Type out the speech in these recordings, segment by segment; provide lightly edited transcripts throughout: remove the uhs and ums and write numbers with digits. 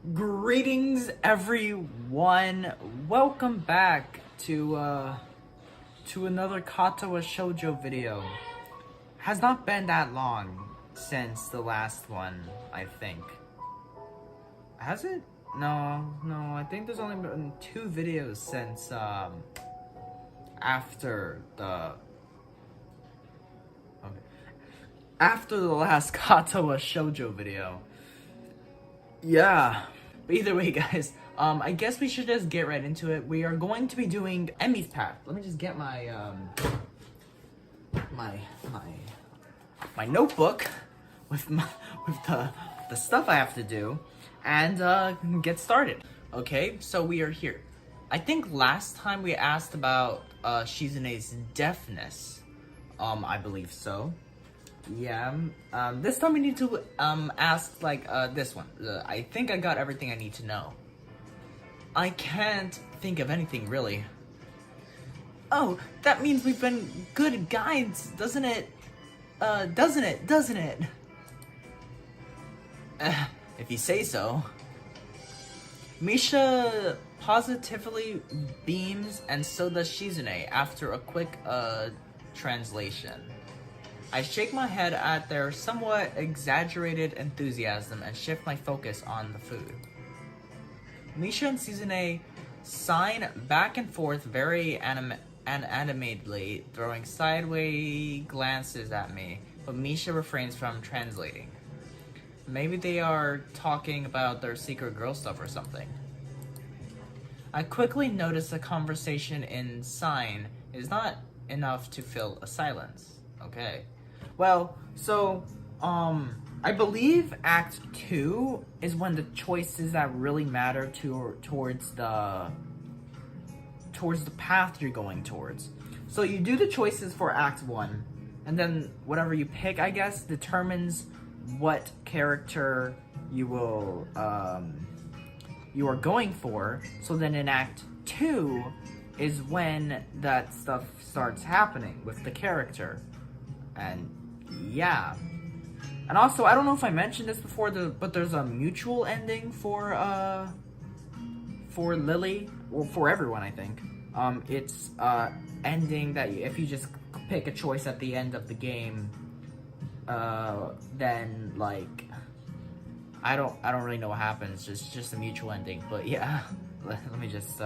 Greetings, everyone. Welcome back to another Katawa Shoujo video. Has not been that long since the last one, I think. Has it? No. I think there's only been 2 videos since after the last Katawa Shoujo video. Yeah. But either way, guys, I guess we should just get right into it. We are going to be doing Emmy's Path. Let me just get my my notebook with the stuff I have to do and get started. Okay, so we are here. I think last time we asked about Shizune's deafness. I believe so. Yeah, this time we need to ask like this one. I think I got everything I need to know. I can't think of anything really. Oh, that means we've been good guides, doesn't it? Doesn't it? If you say so. Misha positively beams, and so does Shizune after a quick translation. I shake my head at their somewhat exaggerated enthusiasm and shift my focus on the food. Misha and Shizune sign back and forth very animatedly, throwing sideways glances at me, but Misha refrains from translating. Maybe they are talking about their secret girl stuff or something. I quickly notice the conversation in sign is not enough to fill a silence. Okay. Well, so, I believe Act 2 is when the choices that really matter towards the path you're going towards. So you do the choices for Act 1, and then whatever you pick, I guess, determines what character you are going for. So then in Act 2 is when that stuff starts happening with the character. And yeah. And also, I don't know if I mentioned this before, but there's a mutual ending for Lily, or for everyone, I think. It's ending that if you just pick a choice at the end of the game, then like I don't really know what happens. Just a mutual ending. But yeah, let me just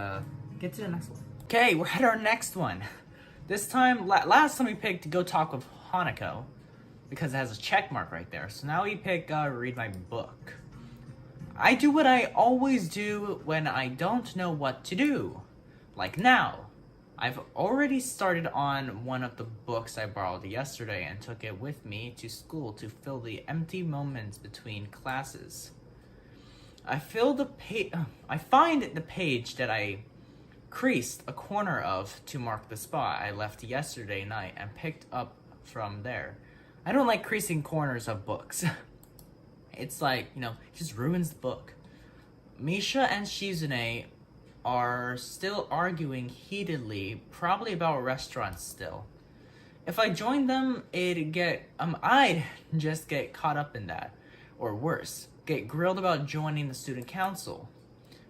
get to the next one. Okay, we're at our next one. This time, last time we picked Go Talk with Hanako, because it has a check mark right there. So now we pick Read My Book. I do what I always do when I don't know what to do. Like now. I've already started on one of the books I borrowed yesterday and took it with me to school to fill the empty moments between classes. I find the page that I creased a corner of to mark the spot I left yesterday night and picked up from there. I don't like creasing corners of books. It's like, it just ruins the book. Misha and Shizune are still arguing heatedly, probably about restaurants still. If I joined them, I'd just get caught up in that. Or worse, get grilled about joining the student council.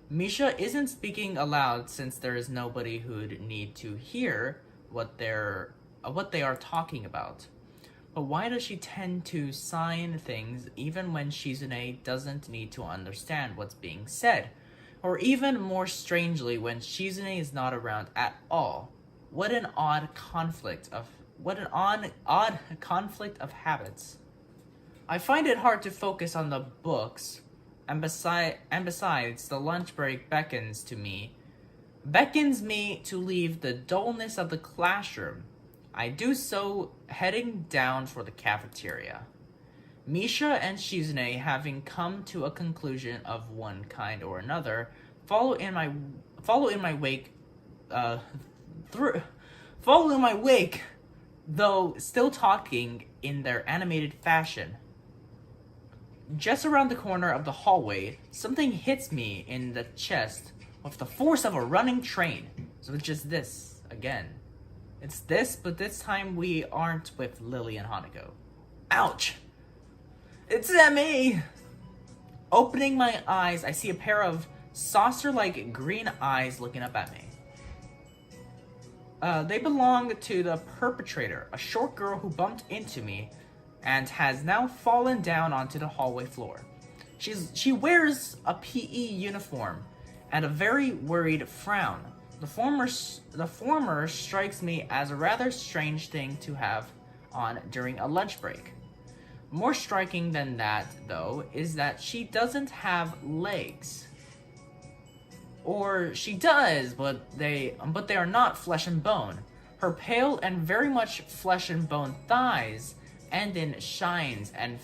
Misha isn't speaking aloud since there is nobody who'd need to hear what they are talking about. But why does she tend to sign things even when Shizune doesn't need to understand what's being said? Or even more strangely, when Shizune is not around at all. What an odd conflict of habits. I find it hard to focus on the books, and besides, the lunch break beckons me to leave the dullness of the classroom. I do so, heading down for the cafeteria. Misha and Shizune, having come to a conclusion of one kind or another, follow in my wake, though still talking in their animated fashion. Just around the corner of the hallway, something hits me in the chest with the force of a running train. So it's just this again. It's this, but this time we aren't with Lily and Hanako. Ouch! It's Emmy! Opening my eyes, I see a pair of saucer-like green eyes looking up at me. They belong to the perpetrator, a short girl who bumped into me and has now fallen down onto the hallway floor. She wears a PE uniform and a very worried frown. The former strikes me as a rather strange thing to have on during a lunch break. More striking than that, though, is that she doesn't have legs. Or she does, but they are not flesh and bone. Her pale and very much flesh and bone thighs end in shins and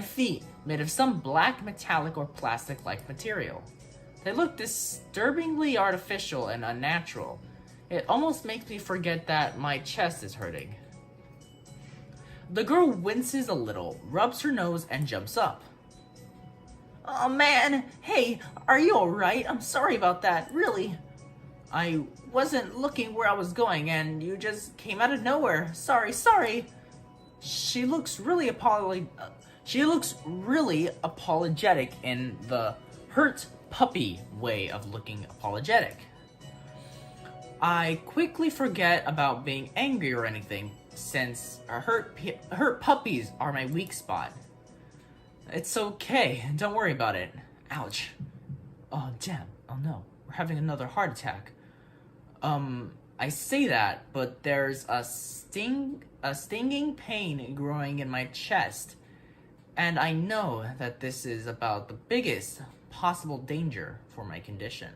feet made of some black metallic or plastic-like material. They look disturbingly artificial and unnatural. It almost makes me forget that my chest is hurting. The girl winces a little, rubs her nose, and jumps up. Oh man, hey, are you alright? I'm sorry about that, really. I wasn't looking where I was going and you just came out of nowhere. Sorry. She looks really apologetic in the hurt puppy way of looking apologetic. I quickly forget about being angry or anything since hurt puppies are my weak spot. It's okay. Don't worry about it. Ouch. Oh, damn. Oh, no. We're having another heart attack. I say that, but there's a stinging pain growing in my chest, and I know that this is about the biggest possible danger for my condition.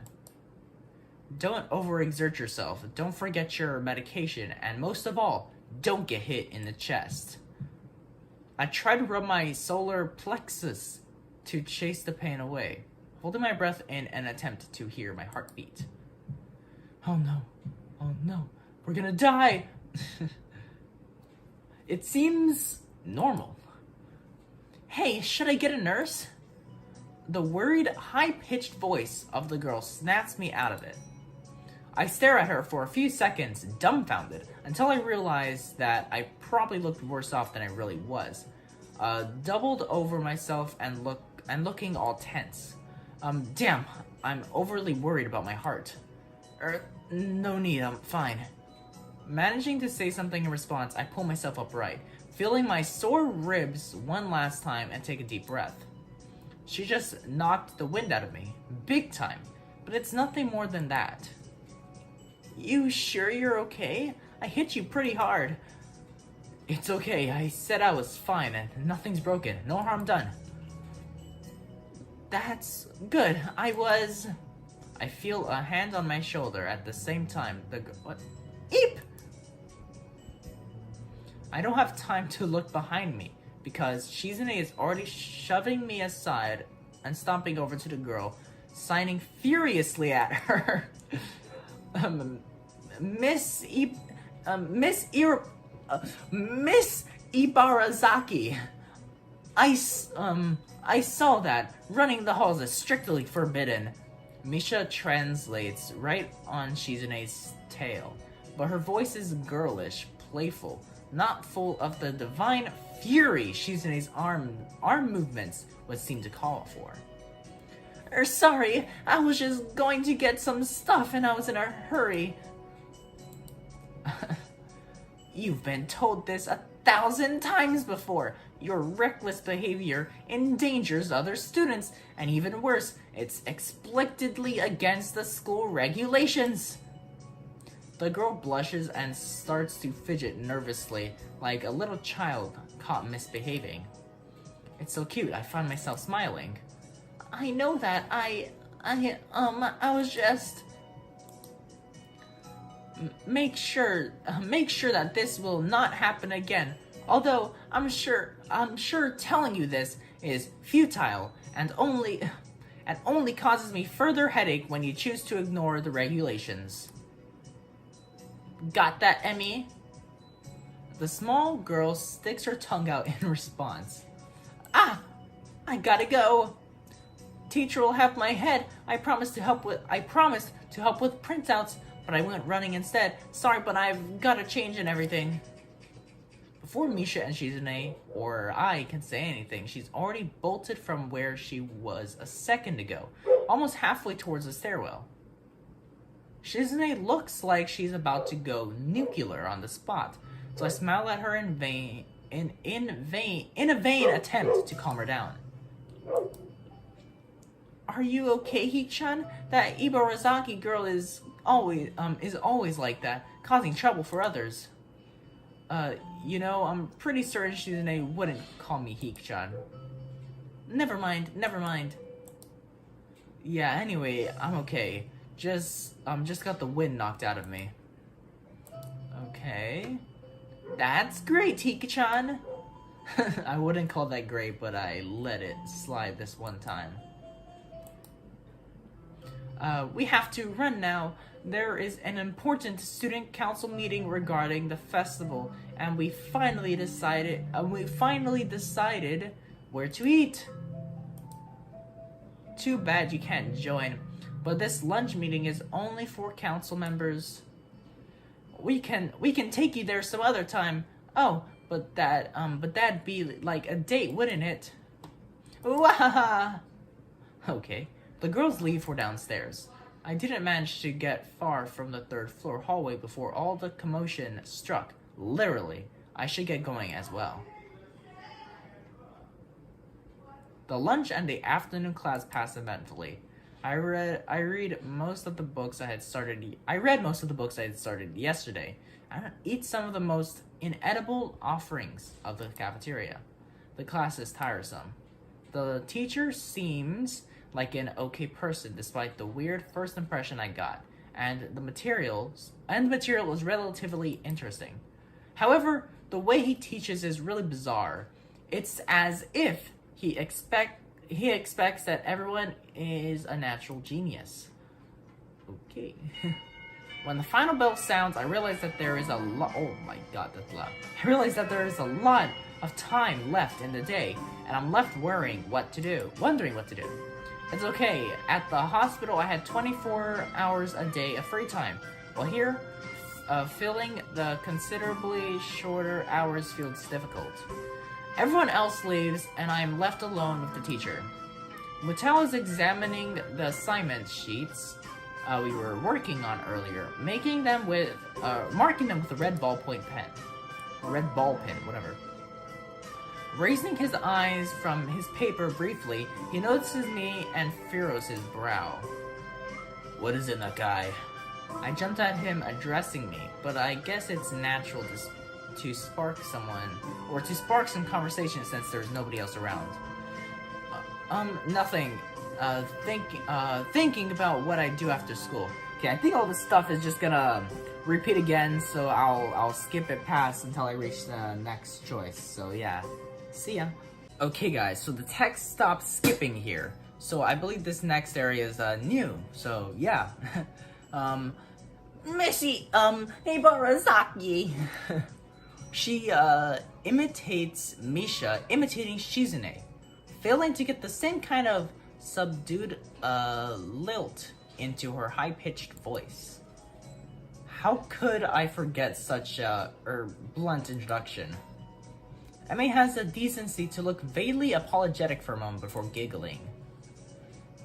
Don't overexert yourself. Don't forget your medication, and most of all, don't get hit in the chest. I try to rub my solar plexus to chase the pain away, holding my breath in an attempt to hear my heartbeat. Oh no, we're gonna die! It seems normal. Hey, should I get a nurse? The worried, high-pitched voice of the girl snaps me out of it. I stare at her for a few seconds, dumbfounded, until I realize that I probably looked worse off than I really was. Doubled over myself and looking all tense. Damn, I'm overly worried about my heart. No need, I'm fine. Managing to say something in response, I pull myself upright, feeling my sore ribs one last time and take a deep breath. She just knocked the wind out of me, big time, but it's nothing more than that. You sure you're okay? I hit you pretty hard. It's okay, I said I was fine and nothing's broken, no harm done. That's good, I feel a hand on my shoulder at the same time. What? Eep! I don't have time to look behind me because Shizune is already shoving me aside and stomping over to the girl, signing furiously at her. Miss Ibarazaki. I saw that. Running the halls is strictly forbidden. Misha translates right on Shizune's tail, but her voice is girlish, playful, not full of the divine fury Shizune's arm movements would seem to call for. Sorry, I was just going to get some stuff and I was in a hurry. You've been told this 1,000 times before. Your reckless behavior endangers other students, and even worse, it's explicitly against the school regulations. The girl blushes and starts to fidget nervously, like a little child caught misbehaving. It's so cute, I find myself smiling. I know that, I was just... Make sure that this will not happen again. Although I'm sure telling you this is futile and only causes me further headache when you choose to ignore the regulations. Got that, Emmy? The small girl sticks her tongue out in response. Ah! I gotta go. Teacher will have my head. I promised to help with printouts, but I went running instead. Sorry, but I've got to change and everything. Before Misha and Shizune or I can say anything, she's already bolted from where she was a second ago, almost halfway towards the stairwell. Shizune looks like she's about to go nuclear on the spot, so I smile at her in a vain attempt to calm her down. Are you okay, Hichan? That Ibarazaki girl is always like that, causing trouble for others. I'm pretty certain Shizune wouldn't call me Hichan. Never mind. Yeah, anyway, I'm okay. Just got the wind knocked out of me. Okay. That's great, Hichan. I wouldn't call that great, but I let it slide this one time. We have to run now. There is an important student council meeting regarding the festival, and we finally decided where to eat. Too bad you can't join, but this lunch meeting is only for council members. We can take you there some other time. Oh, but that'd be like a date, wouldn't it? Wahaha. Okay. The girls leave for downstairs. I didn't manage to get far from the third floor hallway before all the commotion struck. Literally, I should get going as well. The lunch and the afternoon class passed eventfully. I read most of the books I had started yesterday, and eat some of the most inedible offerings of the cafeteria. The class is tiresome. The teacher seems like an okay person despite the weird first impression I got, and the material is relatively interesting. However, the way he teaches is really bizarre. It's as if he expects that everyone is a natural genius. Okay. When the final bell sounds, I realize that there is a lot. Oh my god, that's loud. I realize that there is a lot of time left in the day, and I'm left wondering what to do. It's okay. At the hospital, I had 24 hours a day of free time. While here, filling the considerably shorter hours feels difficult. Everyone else leaves, and I am left alone with the teacher. Mutao is examining the assignment sheets we were working on earlier, marking them with a red ballpoint pen. Or red ball pen, whatever. Raising his eyes from his paper briefly, he notices me and furrows his brow. What is it, Nakai? I jumped at him addressing me, but I guess it's natural to spark some conversation since there's nobody else around. Nothing. Thinking about what I do after school. Okay, I think all this stuff is just gonna repeat again, so I'll skip it past until I reach the next choice. So yeah, see ya. Okay guys, so the text stops skipping here. So I believe this next area is new. So yeah. Missy, Ibarazaki. She imitates Misha, imitating Shizune, failing to get the same kind of subdued lilt into her high-pitched voice. How could I forget such a blunt introduction? Emmy has the decency to look vaguely apologetic for a moment before giggling.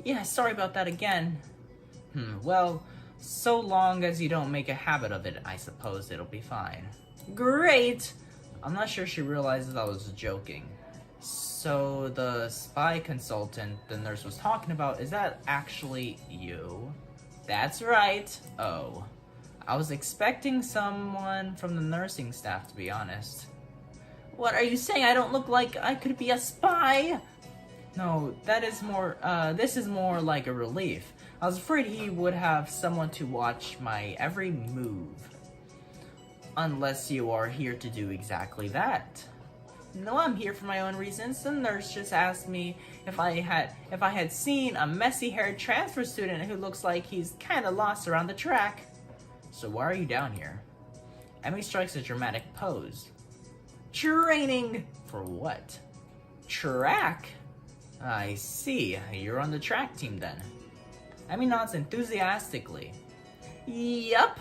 Yeah, sorry about that again. Well, so long as you don't make a habit of it, I suppose it'll be fine. Great! I'm not sure she realizes I was joking. So the spy consultant the nurse was talking about, is that actually you? That's right. Oh. I was expecting someone from the nursing staff, to be honest. What are you saying? I don't look like I could be a spy? No, this is more like a relief. I was afraid he would have someone to watch my every move. Unless you are here to do exactly that. No, I'm here for my own reasons. The nurse just asked me if I had seen a messy-haired transfer student who looks like he's kinda lost around the track. So why are you down here? Emmy strikes a dramatic pose. Training! For what? Track? I see. You're on the track team then. Emmy nods enthusiastically. Yup!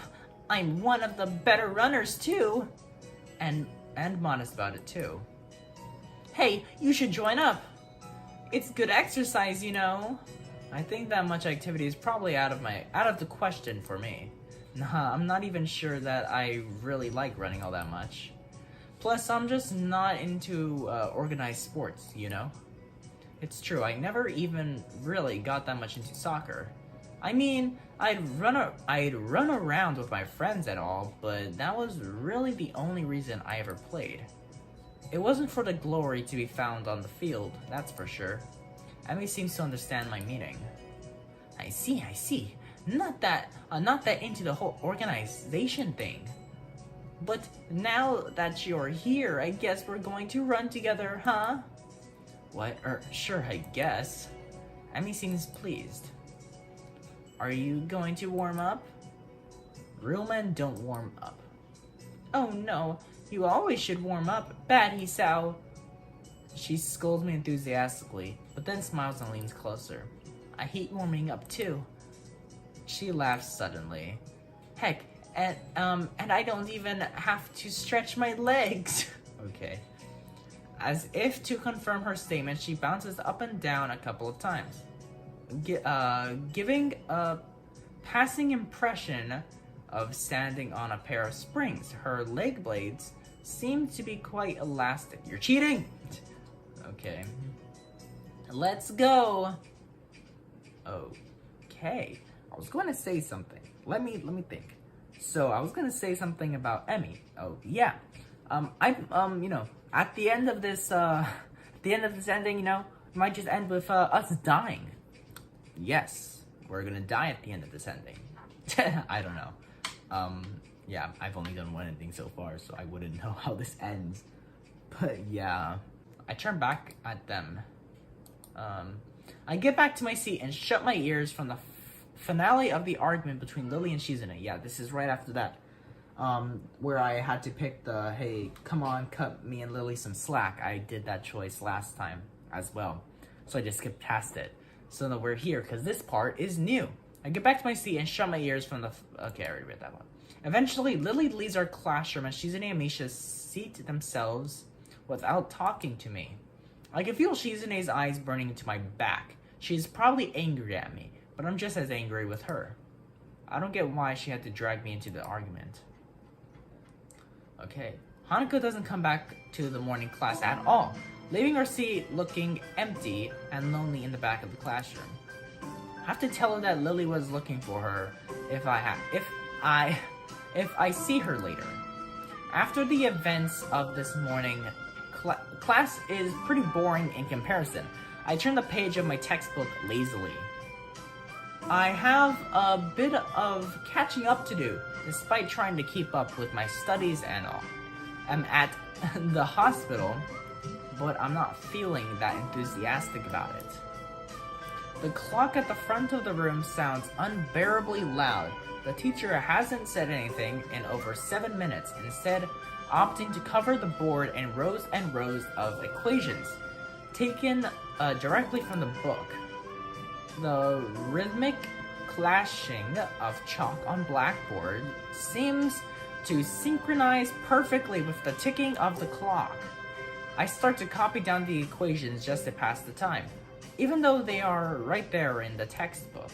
I'm one of the better runners too. And and modest about it too. Hey, you should join up. It's good exercise, you know. I think that much activity is probably out of the question for me. Nah, I'm not even sure that I really like running all that much. Plus, I'm just not into organized sports, you know? It's true, I never even really got that much into soccer. I mean, I'd run around with my friends and all, but that was really the only reason I ever played. It wasn't for the glory to be found on the field, that's for sure. Emmy seems to understand my meaning. I see. Not that into the whole organization thing. But now that you're here, I guess we're going to run together, huh? What? Sure, I guess. Emmy seems pleased. Are you going to warm up? Real men don't warm up. Oh no, you always should warm up, bad Hisao. She scolds me enthusiastically, but then smiles and leans closer. I hate warming up too. She laughs suddenly. Heck, and I don't even have to stretch my legs. Okay. As if to confirm her statement, she bounces up and down a couple of times, giving a passing impression of standing on a pair of springs. Her leg blades seem to be quite elastic. You're cheating! Okay. Let's go! Okay. I was going to say something. Let me think. So I was going to say something about Emmy. Oh, yeah. You know, at the end of this ending, you know, it might just end with us dying. Yes, we're gonna die at the end of this ending. I don't know. Yeah, I've only done one ending so far, so I wouldn't know how this ends. But yeah, I turn back at them. I get back to my seat and shut my ears from the finale of the argument between Lily and Shizune. Yeah, this is right after that. Where I had to pick the, hey, come on, cut me and Lily some slack. I did that choice last time as well. So I just skipped past it. So now we're here, because this part is new. I get back to my seat and shut my ears from the... Okay, I already read that one. Eventually, Lily leaves our classroom and Shizune and Misha seat themselves without talking to me. I can feel Shizune's eyes burning into my back. She's probably angry at me, but I'm just as angry with her. I don't get why she had to drag me into the argument. Okay. Hanako doesn't come back to the morning class at all, leaving her seat looking empty and lonely in the back of the classroom. I have to tell her that Lily was looking for her if I see her later. After the events of this morning, class is pretty boring in comparison. I turn the page of my textbook lazily. I have a bit of catching up to do, despite trying to keep up with my studies and all. I'm at the hospital, but I'm not feeling that enthusiastic about it. The clock at the front of the room sounds unbearably loud. The teacher hasn't said anything in over 7 minutes, instead opting to cover the board in rows and rows of equations, taken directly from the book. The rhythmic clashing of chalk on blackboard seems to synchronize perfectly with the ticking of the clock. I start to copy down the equations just to pass the time, even though they are right there in the textbook.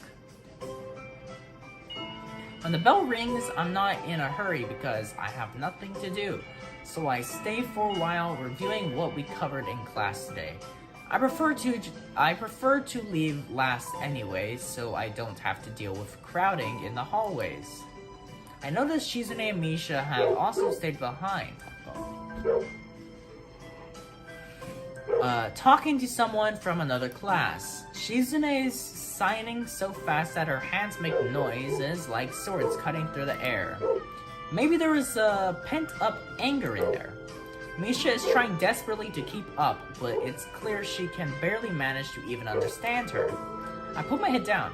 When the bell rings, I'm not in a hurry because I have nothing to do, so I stay for a while reviewing what we covered in class today. I prefer to leave last anyway, so I don't have to deal with crowding in the hallways. I notice Shizune and Misha have also stayed behind, talking to someone from another class. Shizune is signing so fast that her hands make noises like swords cutting through the air. Maybe there is pent-up anger in there. Misha is trying desperately to keep up, but it's clear she can barely manage to even understand her. I put my head down.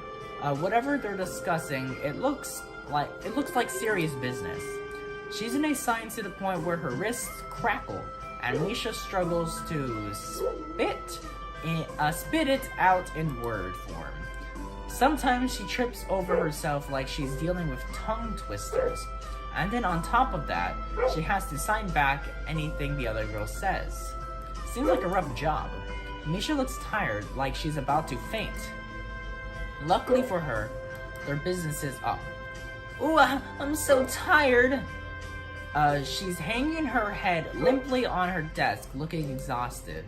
Whatever they're discussing, it looks like serious business. Shizune signs to the point where her wrists crackle, and Misha struggles to spit it out in word form. Sometimes she trips over herself like she's dealing with tongue twisters. And then on top of that, she has to sign back anything the other girl says. Seems like a rough job. Misha looks tired, like she's about to faint. Luckily for her, their business is up. Ooh, I'm so tired. She's hanging her head limply on her desk, looking exhausted.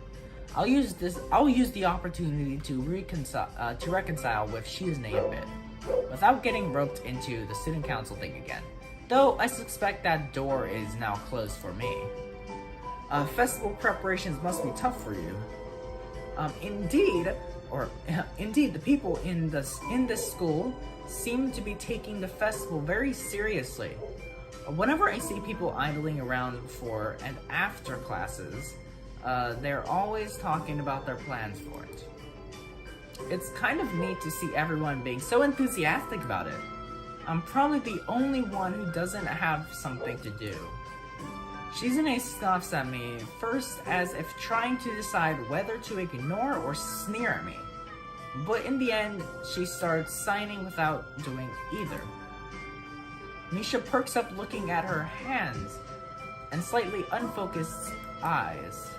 I'll use the opportunity to reconcile with Shizune a bit, without getting roped into the student council thing again. Though I suspect that door is now closed for me. Festival preparations must be tough for you. Indeed, the people in this school seem to be taking the festival very seriously. Whenever I see people idling around before and after classes, they're always talking about their plans for it. It's kind of neat to see everyone being so enthusiastic about it. I'm probably the only one who doesn't have something to do. Shizune scoffs at me, first as if trying to decide whether to ignore or sneer at me. But in the end, she starts signing without doing either. Misha perks up looking at her hands and slightly unfocused eyes.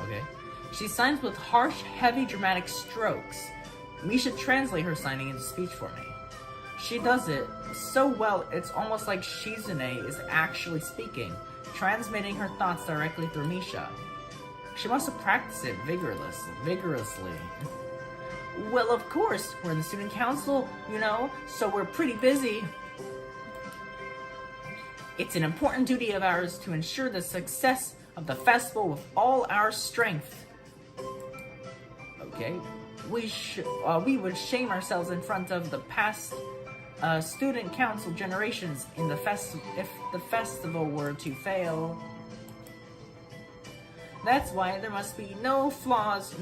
Okay. She signs with harsh, heavy, dramatic strokes. Misha translates her signing into speech for me. She does it so well, it's almost like Shizune is actually speaking, transmitting her thoughts directly through Misha. She must have practiced it vigorously. Well, of course, we're in the student council, so we're pretty busy. It's an important duty of ours to ensure the success of the festival with all our strength. Okay, we would shame ourselves in front of the past student council generations if the festival were to fail. That's why there must be no flaws,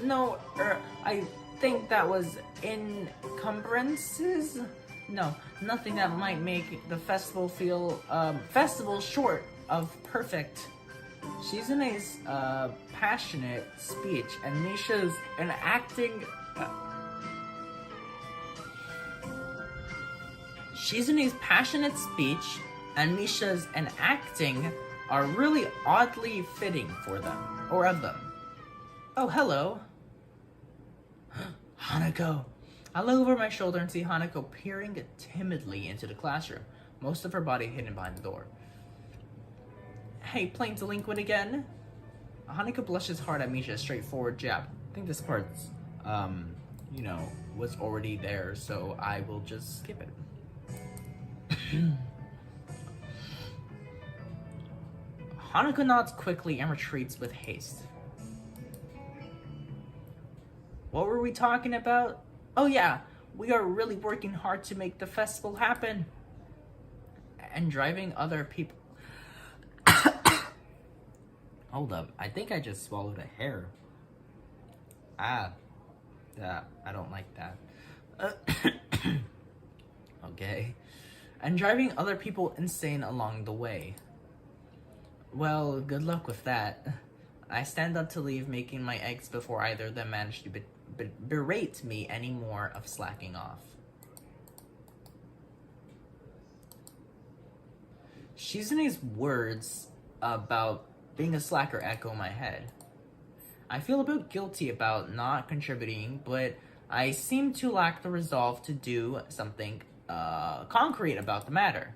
I think that was encumbrances? No, nothing that might make the festival feel, short of perfect. Shizune's passionate speech and Misha's enacting Shizune's passionate speech and Misha's enacting are really oddly fitting for them, or of them. Oh, hello. Hanako. I look over my shoulder and see Hanako peering timidly into the classroom, most of her body hidden behind the door. Hey, plain delinquent again? Hanako blushes hard at Misha's straightforward jab. I think this part's, was already there, so I will just skip it. Hanako nods quickly and retreats with haste. What were we talking about? Oh yeah, we are really working hard to make the festival happen. And driving other people... Hold up, I think I just swallowed a hair. I don't like that. Okay. And driving other people insane along the way. Well, good luck with that. I stand up to leave, making my eggs before either of them manage to berate me any more of slacking off. Shizune's words about being a slacker echo in my head. I feel a bit guilty about not contributing, but I seem to lack the resolve to do something concrete about the matter.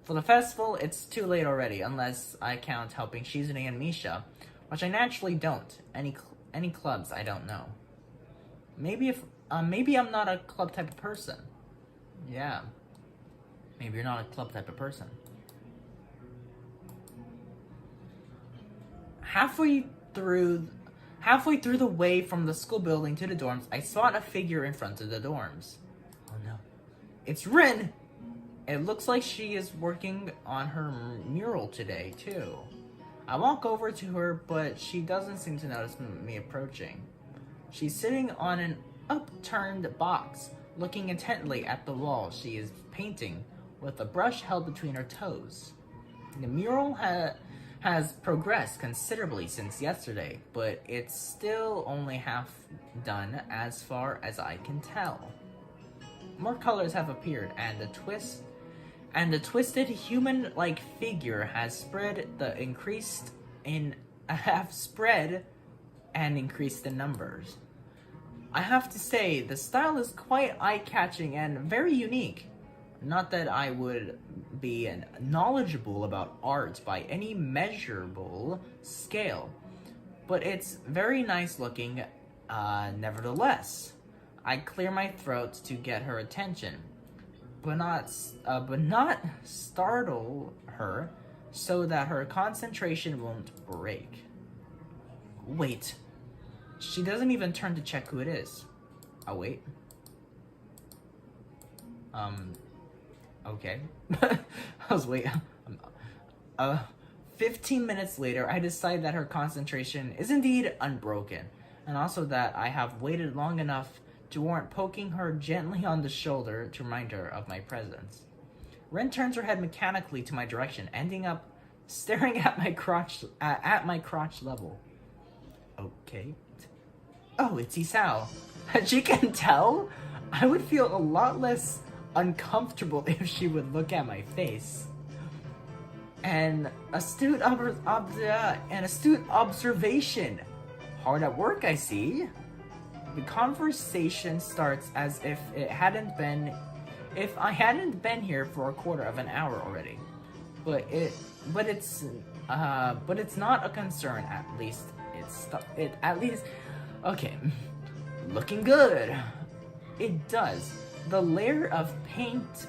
For the festival, it's too late already, unless I count helping Shizune and Misha, which I naturally don't. Any clubs, I don't know. Maybe I'm not a club type of person. Yeah. Maybe you're not a club type of person. Halfway through the way from the school building to the dorms, I spot a figure in front of the dorms. Oh no. It's Rin! It looks like she is working on her mural today, too. I walk over to her, but she doesn't seem to notice me approaching. She's sitting on an upturned box, looking intently at the wall she is painting, with a brush held between her toes. The mural has progressed considerably since yesterday, but it's still only half done as far as I can tell. More colors have appeared, and and the twisted human-like figure have spread and increased in numbers. I have to say, the style is quite eye-catching and very unique. Not that I would be knowledgeable about art by any measurable scale, but it's very nice looking nevertheless. I clear my throat to get her attention, but not startle her so that her concentration won't break. Wait, she doesn't even turn to check who it is. Oh, wait. Okay. I was waiting. 15 minutes later, I decide that her concentration is indeed unbroken, and also that I have waited long enough to warrant poking her gently on the shoulder to remind her of my presence. Ren turns her head mechanically to my direction, ending up staring at my crotch level. Okay. Oh, it's Isao. She can tell? I would feel a lot less uncomfortable if she would look at my face. An astute observation. Hard at work, I see. The conversation starts as if I hadn't been here for a quarter of an hour already. But it's not a concern. Okay. Looking good. It does. The layer of paint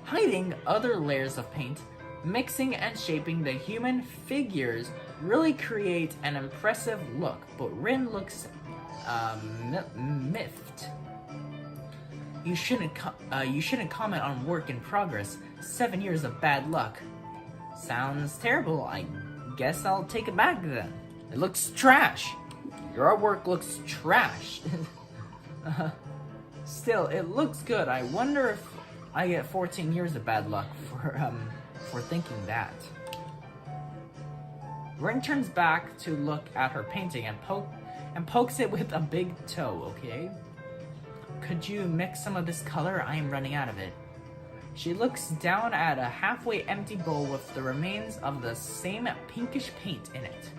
hiding other layers of paint, mixing and shaping the human figures really create an impressive look, but Rin looks miffed. You shouldn't comment on work in progress. 7 years of bad luck. Sounds terrible. I guess I'll take it back then. It looks trash. Your artwork looks trash. Still, it looks good. I wonder if I get 14 years of bad luck for thinking that. Rin turns back to look at her painting and pokes it with a big toe, okay? Could you mix some of this color? I am running out of it. She looks down at a halfway empty bowl with the remains of the same pinkish paint in it.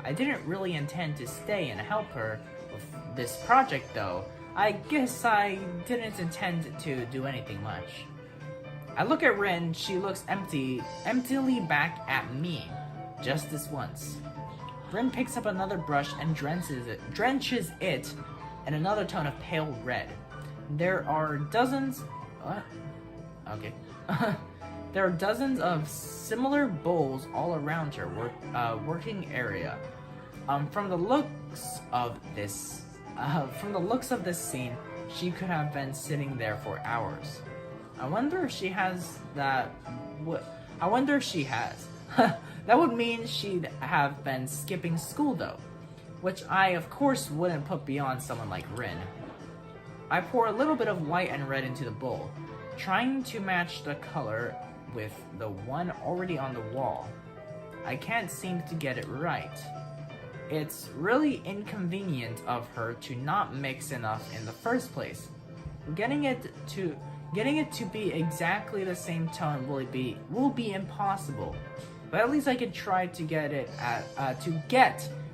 I didn't really intend to stay and help her with this project though. I guess I didn't intend to do anything much. I look at Rin, she looks emptily back at me, just this once. Rin picks up another brush and drenches it in another tone of pale red. There are dozens... What? Okay. There are dozens of similar bowls all around her working area. From the looks of this scene, she could have been sitting there for hours. I wonder if she has that. I wonder if she has. That would mean she'd have been skipping school though, which I of course wouldn't put beyond someone like Rin. I pour a little bit of white and red into the bowl, trying to match the color with the one already on the wall. I can't seem to get it right. It's really inconvenient of her to not mix enough in the first place. Getting it to be exactly the same tone will be impossible. But at least I could try to get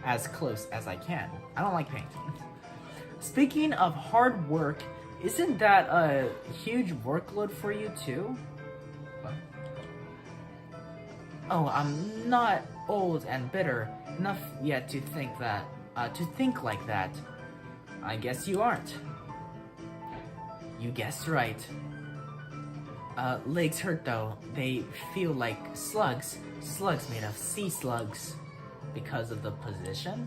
as close as I can. I don't like paint. Speaking of hard work, isn't that a huge workload for you too? What? Oh, I'm not old and bitter enough yet to think like that. I guess you aren't. You guessed right. Legs hurt though. They feel like slugs. Slugs made of sea slugs. Because of the position?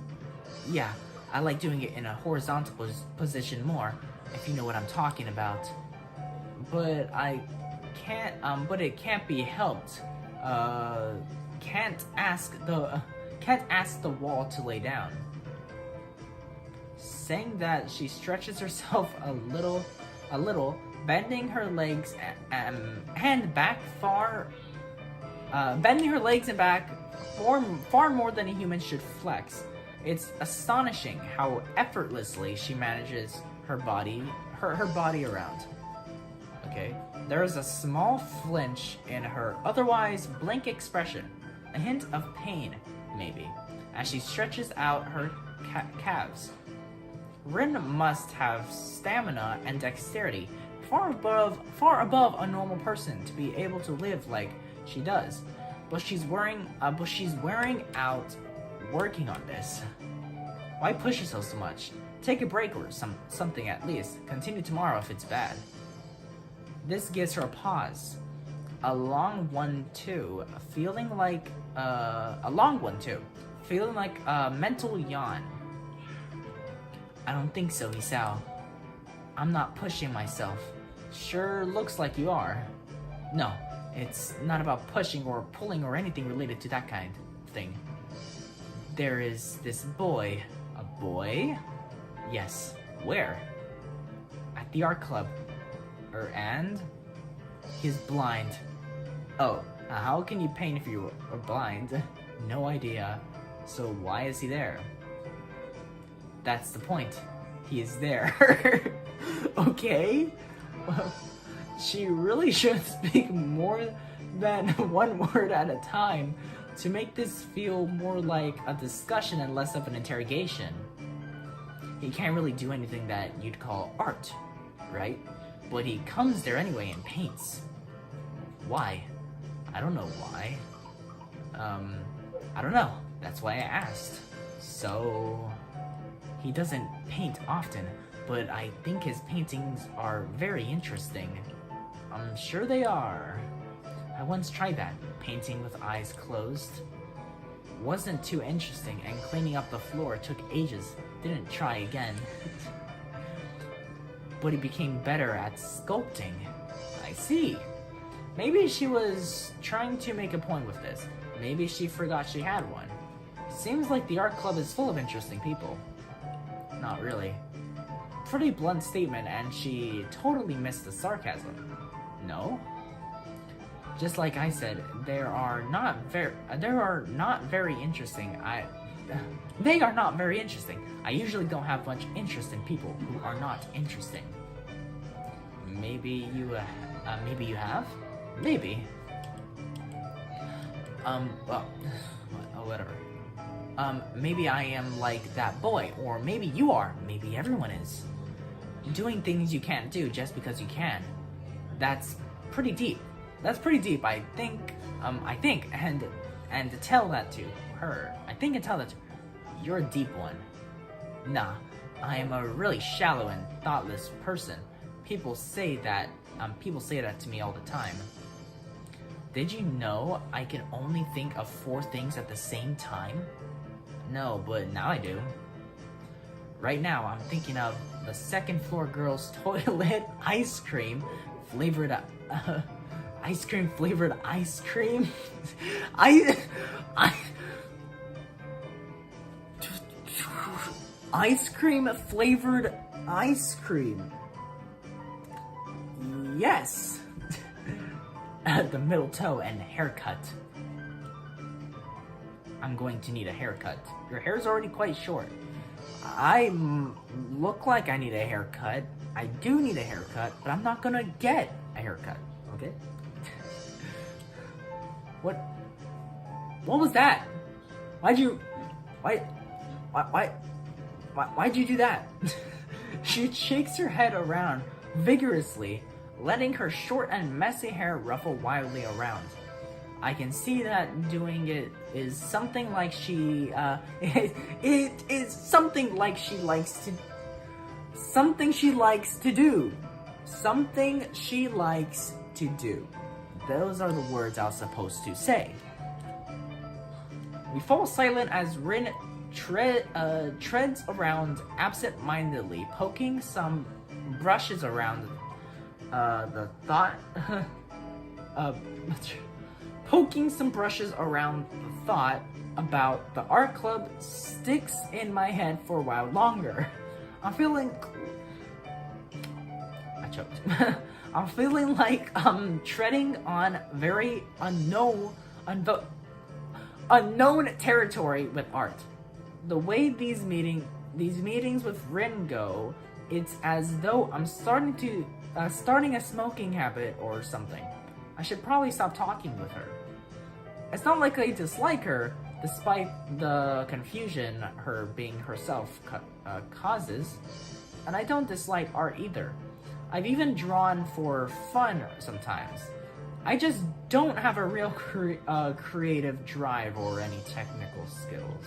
Yeah, I like doing it in a horizontal position more, if you know what I'm talking about. But it can't be helped. Can't ask the wall to lay down. Saying that, she stretches herself a little, bending her legs and back bending her legs and back far more than a human should flex. It's astonishing how effortlessly she manages her body around. Okay. There is a small flinch in her otherwise blank expression, a hint of pain, maybe, as she stretches out her calves. Rin must have stamina and dexterity far above a normal person to be able to live like she does. But she's wearing out working on this. Why push yourself so much? Take a break or something at least. Continue tomorrow if it's bad. This gives her a pause. A long one too, feeling like a mental yawn. I don't think so, Hisao. I'm not pushing myself. Sure looks like you are. No, it's not about pushing or pulling or anything related to that kind of thing. There is this boy. A boy? Yes. Where? At the art club. And? He's blind. Oh, how can you paint if you are blind? No idea. So why is he there? That's the point. He is there. Okay? Well, she really should speak more than one word at a time to make this feel more like a discussion and less of an interrogation. He can't really do anything that you'd call art, right? But he comes there anyway and paints. Why? I don't know why. I don't know. That's why I asked. So, he doesn't paint often, but I think his paintings are very interesting. I'm sure they are. I once tried that, painting with eyes closed. Wasn't too interesting, and cleaning up the floor took ages. Didn't try again. But he became better at sculpting. I see. Maybe she was trying to make a point with this. Maybe she forgot she had one. Seems like the art club is full of interesting people. Not really. Pretty blunt statement, and she totally missed the sarcasm. No? Just like I said, they are not very interesting. I usually don't have much interest in people who are not interesting. Maybe you have? Maybe. Well, whatever. Maybe I am like that boy, or maybe you are, maybe everyone is. Doing things you can't do just because you can. That's pretty deep. I think, and to tell that to her, you're a deep one. Nah, I am a really shallow and thoughtless person. People say that to me all the time. Did you know I can only think of 4 things at the same time? No, but now I do. Right now, I'm thinking of the second floor girls' toilet ice cream flavored ice cream. Ice cream flavored ice cream. Yes. The middle toe and haircut. I'm going to need a haircut. Your hair's already quite short. I look like I need a haircut. I do need a haircut, but I'm not gonna get a haircut, okay? What was that? Why'd you do that? She shakes her head around vigorously, letting her short and messy hair ruffle wildly around. I can see that doing it is something like she likes to do. Those are the words I was supposed to say. We fall silent as Rin treads around absent-mindedly, poking some brushes around poking some brushes around the thought about the art club sticks in my head for a while longer. I'm feeling like I'm treading on very unknown territory with art. The way these meetings with Rin go It's as though I'm starting a smoking habit or something. I should probably stop talking with her. It's not like I dislike her, despite the confusion her being herself causes, and I don't dislike art either. I've even drawn for fun sometimes. I just don't have a real creative drive or any technical skills.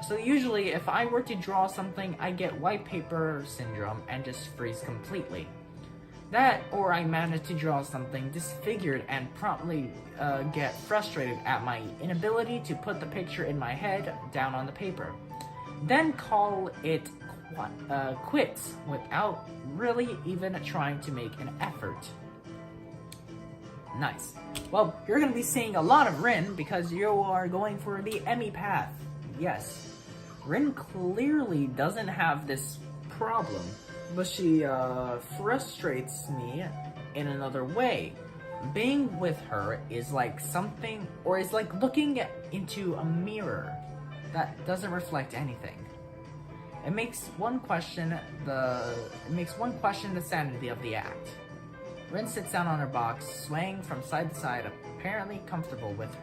So usually, if I were to draw something, I get white paper syndrome and just freeze completely. That, or I manage to draw something disfigured and promptly get frustrated at my inability to put the picture in my head down on the paper. Then call it quits without really even trying to make an effort. Nice. Well, you're going to be seeing a lot of Rin because you are going for the Emmy path. Yes. Rin clearly doesn't have this problem, but she frustrates me in another way. Being with her is like something, or is like looking into a mirror that doesn't reflect anything. It makes one question the sanity of the act. Rin sits down on her box, swaying from side to side, apparently comfortable with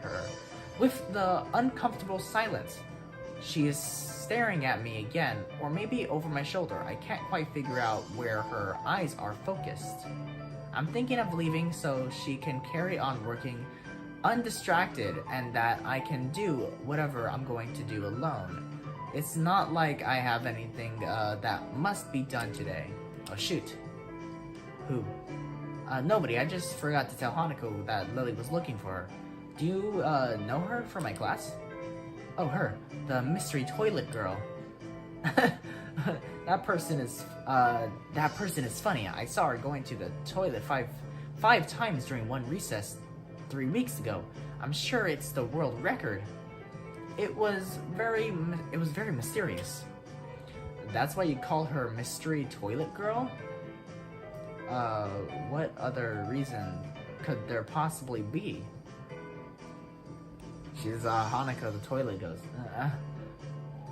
the uncomfortable silence. She is staring at me again, or maybe over my shoulder. I can't quite figure out where her eyes are focused. I'm thinking of leaving so she can carry on working undistracted and that I can do whatever I'm going to do alone. It's not like I have anything that must be done today. Oh shoot. Who? Nobody. I just forgot to tell Hanako that Lily was looking for her. Do you know her from my class? Oh, her. The mystery toilet girl. That person is funny. I saw her going to the toilet five times during one recess 3 weeks ago. I'm sure it's the world record. It was very mysterious. That's why you call her mystery toilet girl? What other reason could there possibly be? She's Hanako the toilet ghost.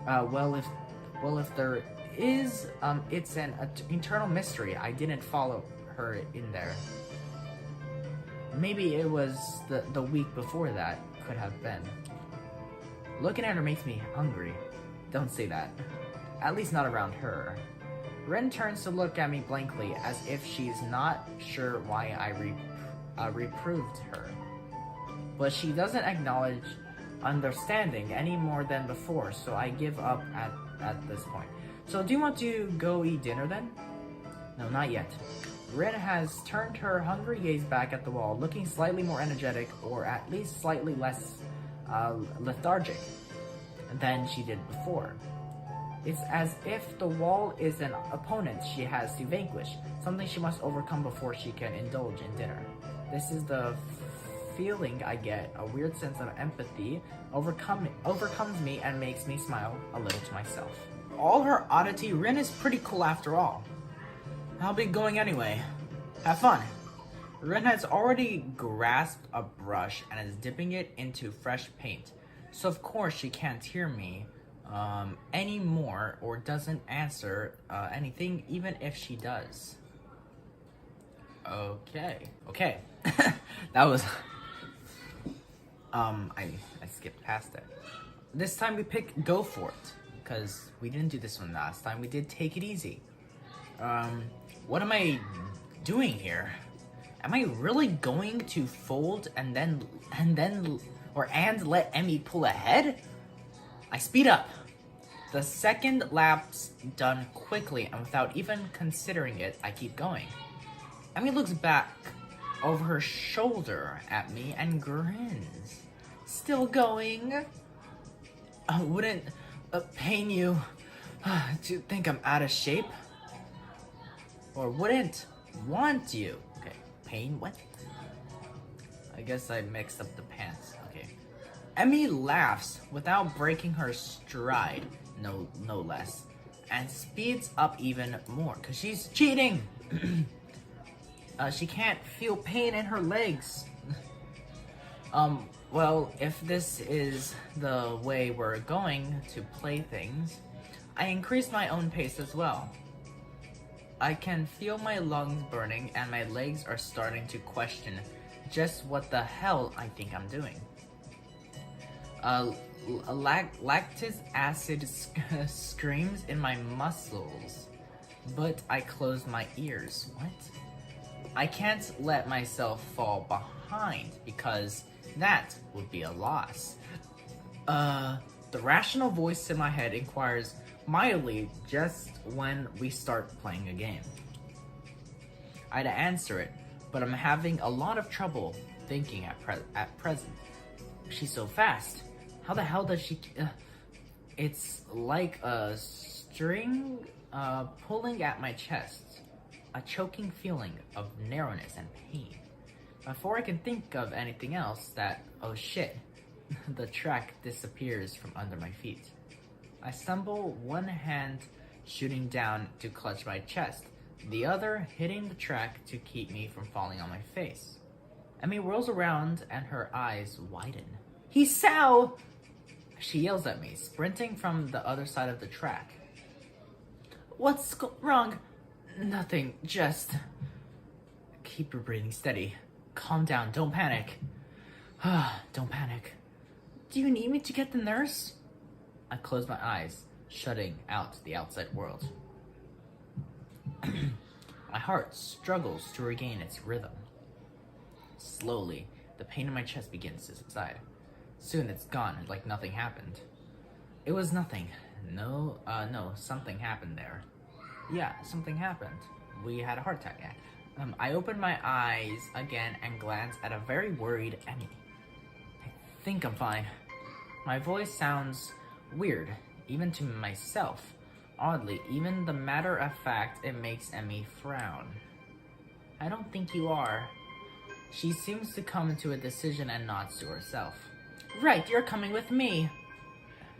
Well, if there is, it's an internal mystery. I didn't follow her in there. Maybe it was the week before that. Could have been. Looking at her makes me hungry. Don't say that. At least not around her. Ren turns to look at me blankly, as if she's not sure why I reproved her. But she doesn't acknowledge understanding any more than before, so I give up at this point. So do you want to go eat dinner then? No, not yet. Ren has turned her hungry gaze back at the wall, looking slightly more energetic, or at least slightly less lethargic than she did before. It's as if the wall is an opponent she has to vanquish, something she must overcome before she can indulge in dinner. This is the feeling I get. A weird sense of empathy overcomes me and makes me smile a little to myself. All her oddity, Rin is pretty cool after all. I'll be going anyway. Have fun. Rin has already grasped a brush and is dipping it into fresh paint. So of course she can't hear me anymore, or doesn't answer anything, even if she does. Okay. That was I skipped past it. This time we pick Go For It, because we didn't do this one last time. We did Take It Easy. What am I doing here? Am I really going to fold and let Emmy pull ahead? I speed up. The second lap's done quickly, and without even considering it, I keep going. Emmy looks back over her shoulder at me and grins. Still going? Wouldn't pain you to think I'm out of shape? Or wouldn't want you? Okay, pain what? I guess I mixed up the pants. Okay. Emmy laughs without breaking her stride, no less, and speeds up even more, because she's cheating! She can't feel pain in her legs. Well, if this is the way we're going to play things, I increase my own pace as well. I can feel my lungs burning and my legs are starting to question just what the hell I think I'm doing. Lactic acid screams in my muscles, but I close my ears. What? I can't let myself fall behind because that would be a loss. The rational voice in my head inquires mildly just when we start playing a game. I'd answer it, but I'm having a lot of trouble thinking at present. She's so fast. How the hell does she... it's like a string pulling at my chest. A choking feeling of narrowness and pain. Before I can think of anything else, oh shit, the track disappears from under my feet. I stumble, one hand shooting down to clutch my chest, the other hitting the track to keep me from falling on my face. Emmy whirls around and her eyes widen. Hisao! She yells at me, sprinting from the other side of the track. What's wrong? Nothing, just... Keep your breathing steady. Calm down, don't panic. Don't panic. Do you need me to get the nurse? I close my eyes, shutting out the outside world. My heart struggles to regain its rhythm. Slowly, the pain in my chest begins to subside. Soon it's gone, like nothing happened. It was nothing. No, something happened there. Yeah, something happened. We had a heart attack. Yeah. I open my eyes again and glance at a very worried Emmy. I think I'm fine. My voice sounds weird, even to myself. Oddly, even the matter of fact, it makes Emmy frown. I don't think you are. She seems to come to a decision and nods to herself. Right, you're coming with me.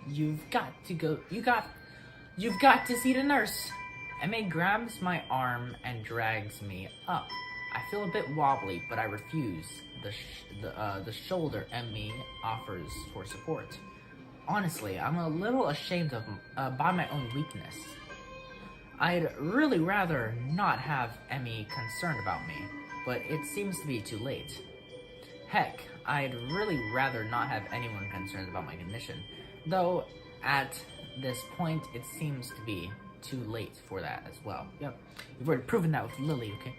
You've got to go. You've got to see the nurse. Emmy grabs my arm and drags me up. I feel a bit wobbly, but I refuse the shoulder Emmy offers for support. Honestly, I'm a little ashamed of by my own weakness. I'd really rather not have Emmy concerned about me, but it seems to be too late. Heck, I'd really rather not have anyone concerned about my condition, though at this point it seems to be too late for that as well. Yep, you've already proven that with Lily, okay?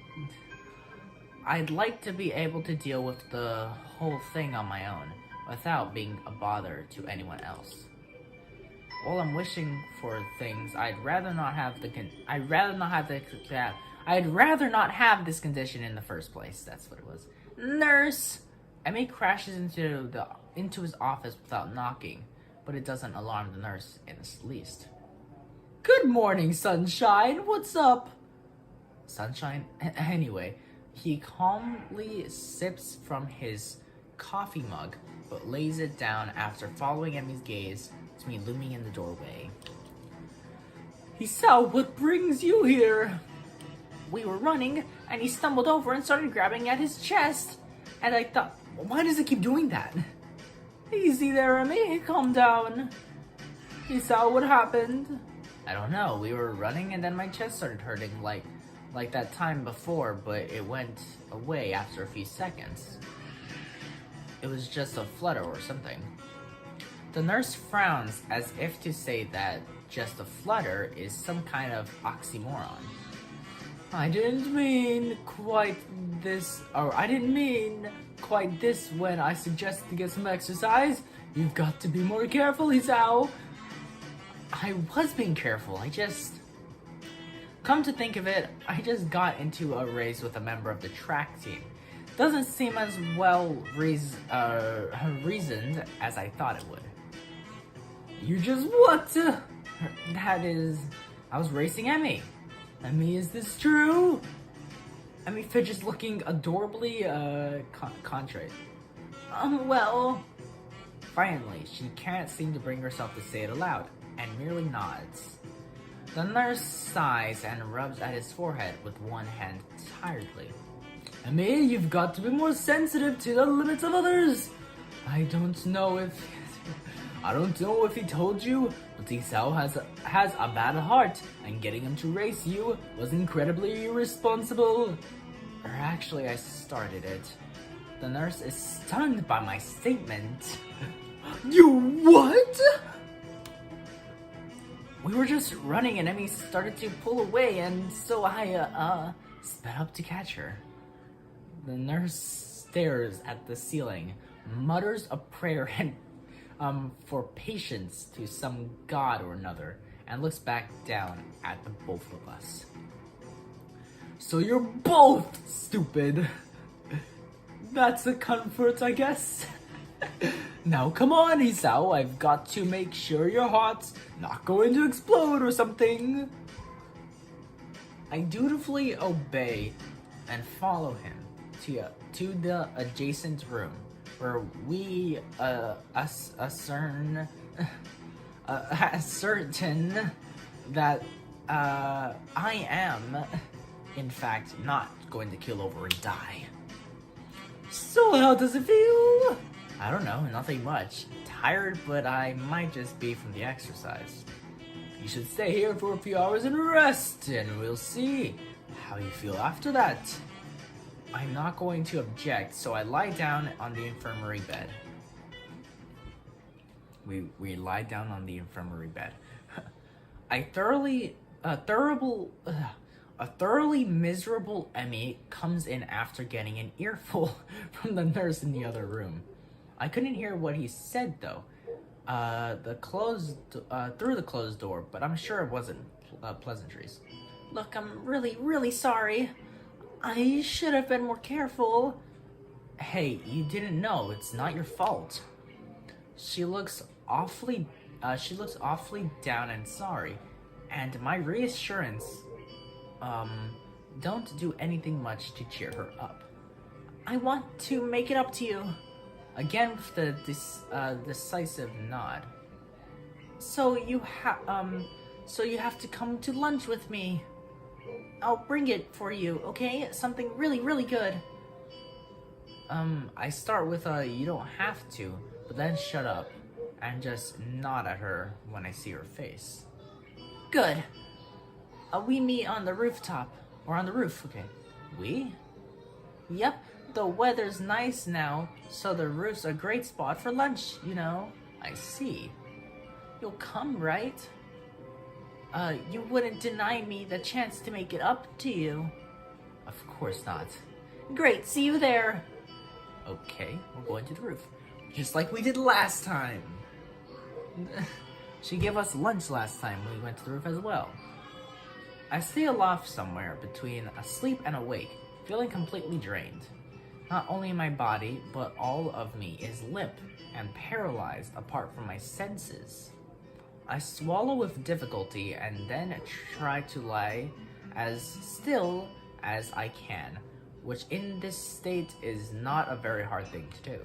I'd like to be able to deal with the whole thing on my own, without being a bother to anyone else. While I'm wishing for things, I'd rather not have this condition in the first place. That's what it was. Nurse! Emmy crashes into his office without knocking, but it doesn't alarm the nurse in the least. Good morning, Sunshine. What's up? Sunshine? Anyway, he calmly sips from his coffee mug, but lays it down after following Emmy's gaze to me looming in the doorway. Hisao, what brings you here? We were running, and he stumbled over and started grabbing at his chest. And I thought, why does it keep doing that? Easy there, Emmy. Calm down. Hisao, what happened? I don't know. We were running, and then my chest started hurting like that time before, but it went away after a few seconds. It was just a flutter or something. The nurse frowns as if to say that just a flutter is some kind of oxymoron. I didn't mean quite this when I suggested to get some exercise. You've got to be more careful, Hisao. I was being careful, Come to think of it, I just got into a race with a member of the track team. Doesn't seem as well reasoned as I thought it would. You just what? That is... I was racing Emmy. Emmy, is this true? Emmy fidgets looking adorably contrite. Well... Finally, she can't seem to bring herself to say it aloud, and merely nods. The nurse sighs and rubs at his forehead with one hand tiredly. Emmy, you've got to be more sensitive to the limits of others. I don't know if he told you, Tisao has a bad heart, and getting him to race you was incredibly irresponsible. Or actually, I started it. The nurse is stunned by my statement. You what? We were just running and Emmy started to pull away, and so I sped up to catch her. The nurse stares at the ceiling, mutters a prayer and for patience to some god or another, and looks back down at the both of us. So you're both stupid. That's a comfort, I guess. Now come on, Isao, I've got to make sure your heart's not going to explode or something. I dutifully obey and follow him to the adjacent room, where we ascertain that I am, in fact, not going to kill over and die. So how does it feel? I don't know, nothing much. Tired, but I might just be from the exercise. You should stay here for a few hours and rest, and we'll see how you feel after that. I'm not going to object, so I lie down on the infirmary bed. We lie down on the infirmary bed. A thoroughly miserable Emmy comes in after getting an earful from the nurse in the other room. I couldn't hear what he said though, through the closed door, but I'm sure it wasn't pleasantries. Look, I'm really sorry. I should have been more careful. Hey, you didn't know. It's not your fault. She looks awfully down and sorry, and my reassurance, don't do anything much to cheer her up. I want to make it up to you. Again with the decisive nod. So you have to come to lunch with me. I'll bring it for you, okay? Something really good. I start with you don't have to, but then shut up and just nod at her when I see her face. Good. We meet on the rooftop, or on the roof, okay? We? Yep, the weather's nice now, so the roof's a great spot for lunch, you know. I see. You'll come, right? You wouldn't deny me the chance to make it up to you. Of course not. Great, see you there. Okay, we're going to the roof. Just like we did last time. She gave us lunch last time when we went to the roof as well. I stay aloft somewhere between asleep and awake, feeling completely drained. Not only my body, but all of me is limp and paralyzed apart from my senses. I swallow with difficulty and then try to lie as still as I can, which in this state is not a very hard thing to do.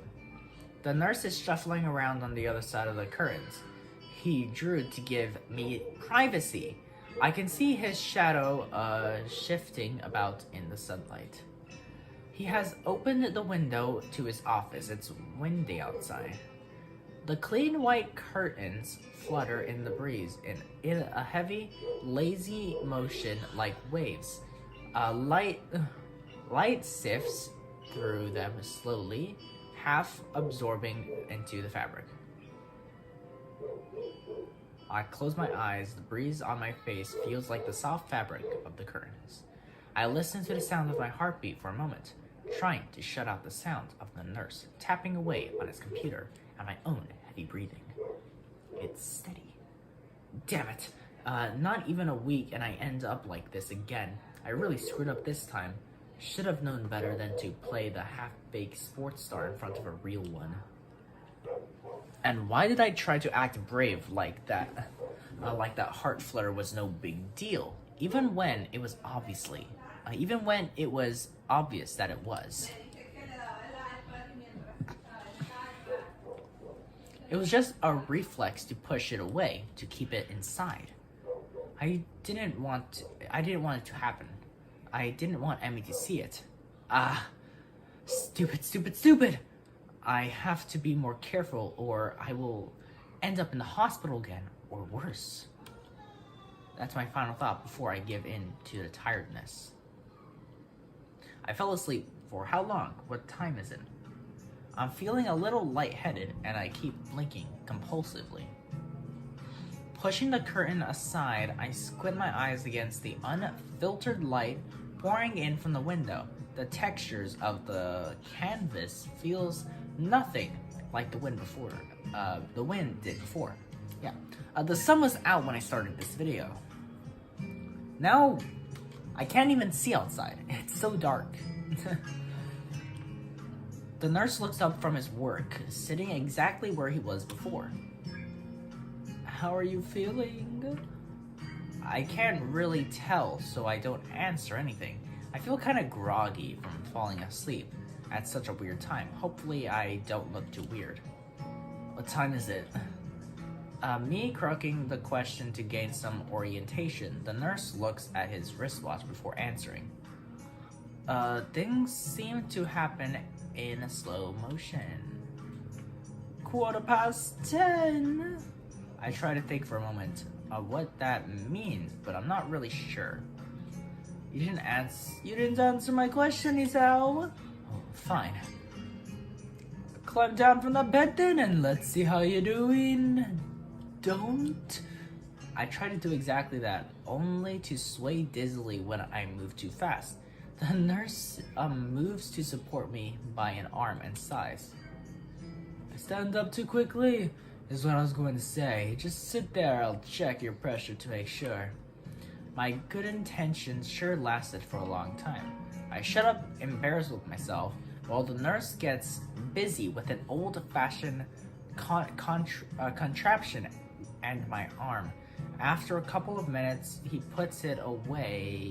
The nurse is shuffling around on the other side of the curtains. He drew to give me privacy. I can see his shadow shifting about in the sunlight. He has opened the window to his office. It's windy outside. The clean white curtains flutter in the breeze in a heavy, lazy motion like waves. Light sifts through them slowly, half absorbing into the fabric. I close my eyes. The breeze on my face feels like the soft fabric of the curtains. I listen to the sound of my heartbeat for a moment, trying to shut out the sound of the nurse tapping away on his computer and my own heavy breathing. It's steady. Damn it. Not even a week and I end up like this again. I really screwed up this time. Should have known better than to play the half-baked sports star in front of a real one. And why did I try to act brave like that? Like that heart flutter was no big deal, even when it was obvious that it was. It was just a reflex to push it away, to keep it inside. I didn't want it to happen. I didn't want Emmy to see it. Stupid. I have to be more careful or I will end up in the hospital again or worse. That's my final thought before I give in to the tiredness. I fell asleep for how long? What time is it? I'm feeling a little lightheaded and I keep blinking compulsively. Pushing the curtain aside, I squint my eyes against the unfiltered light pouring in from the window. The textures of the canvas feels nothing like the wind did before. Yeah. The sun was out when I started this video. Now, I can't even see outside. It's so dark. The nurse looks up from his work, sitting exactly where he was before. How are you feeling? I can't really tell, so I don't answer anything. I feel kind of groggy from falling asleep at such a weird time. Hopefully I don't look too weird. What time is it? Me croaking the question to gain some orientation. The nurse looks at his wristwatch before answering. Things seem to happen in slow motion. 10:15. I try to think for a moment of what that means, but I'm not really sure. You didn't answer my question, Isao. Oh, fine. Climb down from the bed then and let's see how you're doing. Don't. I try to do exactly that, only to sway dizzily when I move too fast. The nurse moves to support me by an arm and sighs. I stand up too quickly, is what I was going to say. Just sit there, I'll check your pressure to make sure. My good intentions sure lasted for a long time. I shut up, embarrassed with myself, while the nurse gets busy with an old-fashioned contraption and my arm. After a couple of minutes, he puts it away.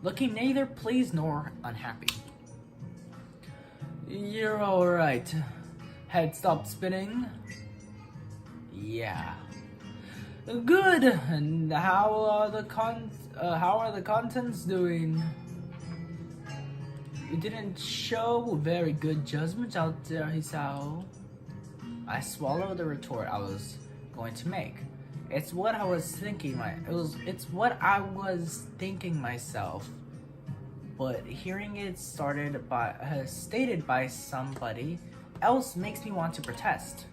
Looking neither pleased nor unhappy. You're alright. Head stopped spinning? Yeah. Good. And how are the contents doing? You didn't show very good judgment out there, Hisao. I swallowed the retort I was going to make. It's what I was thinking myself. But hearing it stated by somebody else makes me want to protest.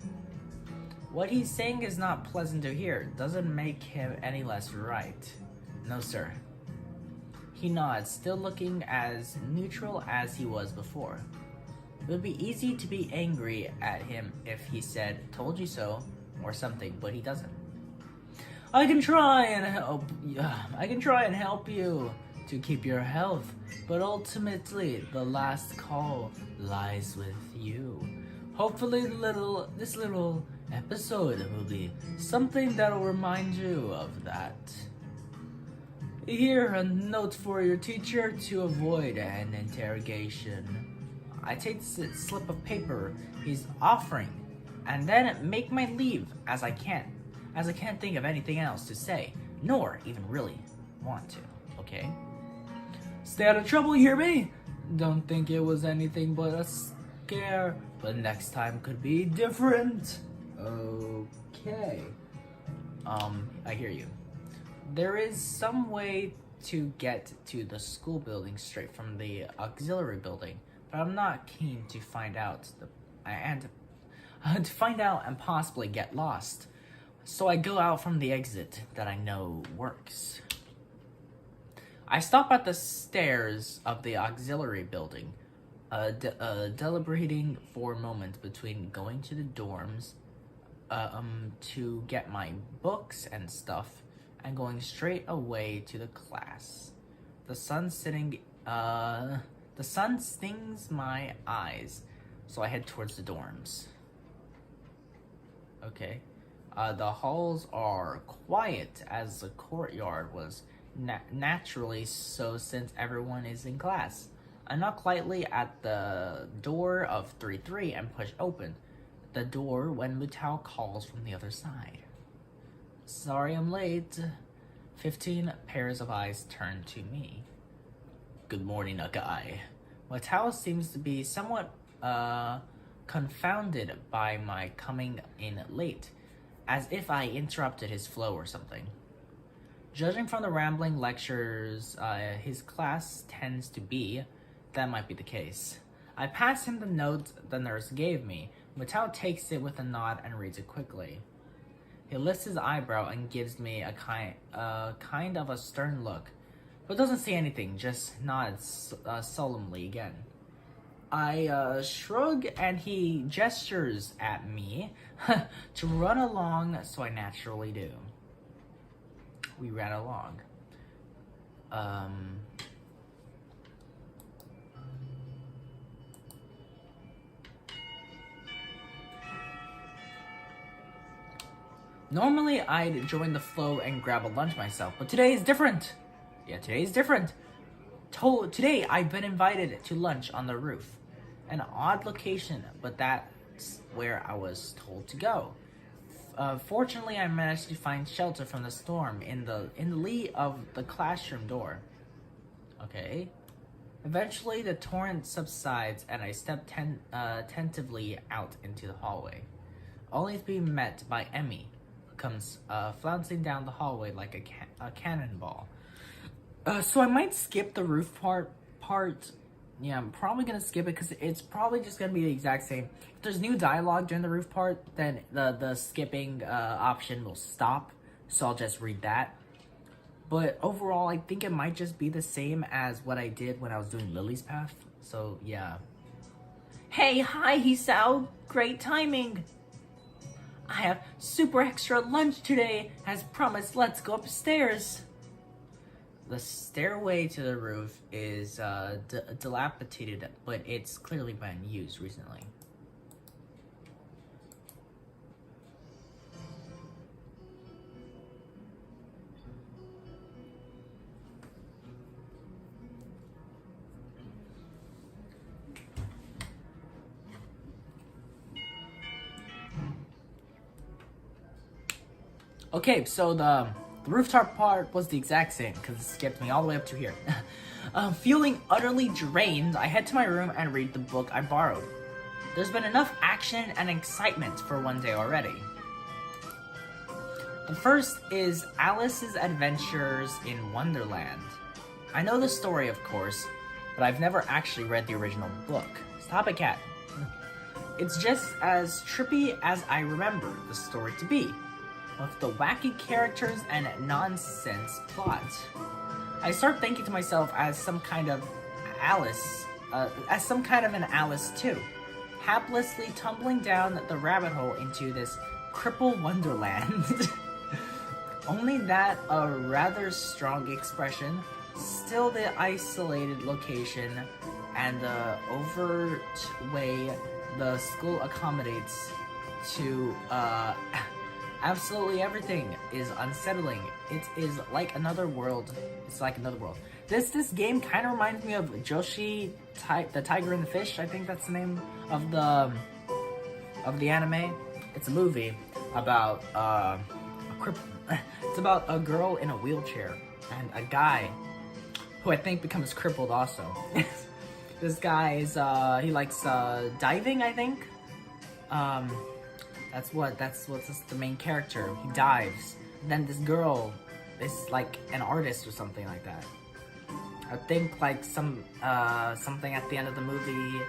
What he's saying is not pleasant to hear. Doesn't make him any less right. No, sir. He nods, still looking as neutral as he was before. It would be easy to be angry at him if he said, "Told you so," or something, but he doesn't. I can try and help you to keep your health, but ultimately the last call lies with you. Hopefully this little episode will be something that'll remind you of that. Here, a note for your teacher to avoid an interrogation. I take the slip of paper he's offering, and then make my leave as I can't think of anything else to say, nor even really want to, okay? Stay out of trouble, you hear me? Don't think it was anything but a scare, but next time could be different. Okay. I hear you. There is some way to get to the school building straight from the auxiliary building, but I'm not keen to find out and possibly get lost. So I go out from the exit that I know works. I stop at the stairs of the auxiliary building, deliberating for a moment between going to the dorms to get my books and stuff and going straight away to the class. The sun stings my eyes, so I head towards the dorms. Okay. The halls are quiet as the courtyard was naturally so since everyone is in class. I knock lightly at the door of 3-3 and push open the door when Mutao calls from the other side. Sorry I'm late. 15 pairs of eyes turn to me. Good morning, Nakai. Mutao seems to be somewhat confounded by my coming in late, as if I interrupted his flow or something. Judging from the rambling lectures his class tends to be, that might be the case. I pass him the note the nurse gave me. Matao takes it with a nod and reads it quickly. He lifts his eyebrow and gives me a kind of a stern look, but doesn't say anything, just nods solemnly again. I shrug and he gestures at me to run along, so I naturally do. We ran along. Normally, I'd join the flow and grab a lunch myself, but today is different. Yeah, today is different. Today, I've been invited to lunch on the roof. An odd location, but that's where I was told to go. Fortunately, I managed to find shelter from the storm in the lee of the classroom door. Okay. Eventually, the torrent subsides, and I step tentatively out into the hallway, only to be met by Emmy, who comes flouncing down the hallway like a cannonball. So I might skip the roof part. Yeah, I'm probably gonna skip it because it's probably just gonna be the exact same. If there's new dialogue during the roof part, then the skipping option will stop. So I'll just read that. But overall, I think it might just be the same as what I did when I was doing Lily's Path. So yeah. Hey, hi, Hisao. Great timing. I have super extra lunch today. As promised, let's go upstairs. The stairway to the roof is dilapidated, but it's clearly been used recently. Okay, so the rooftop part was the exact same because it skipped me all the way up to here. Feeling utterly drained, I head to my room and read the book I borrowed. There's been enough action and excitement for one day already. The first is Alice's Adventures in Wonderland. I know the story, of course, but I've never actually read the original book. Stop it, cat. It's just as trippy as I remember the story to be, with the wacky characters and nonsense plot. I start thinking to myself as some kind of an Alice too, haplessly tumbling down the rabbit hole into this cripple wonderland. Only that a rather strong expression, still the isolated location, and the overt way the school accommodates to absolutely everything is unsettling. It is like another world. It's like another world. This game kind of reminds me of Joshi, the Tiger and the Fish. I think that's the name of the anime. It's a movie about it's about a girl in a wheelchair and a guy who I think becomes crippled also. This guy is he likes diving, I think. That's what's the main character. He dives. And then this girl is like an artist or something like that. I think like something at the end of the movie.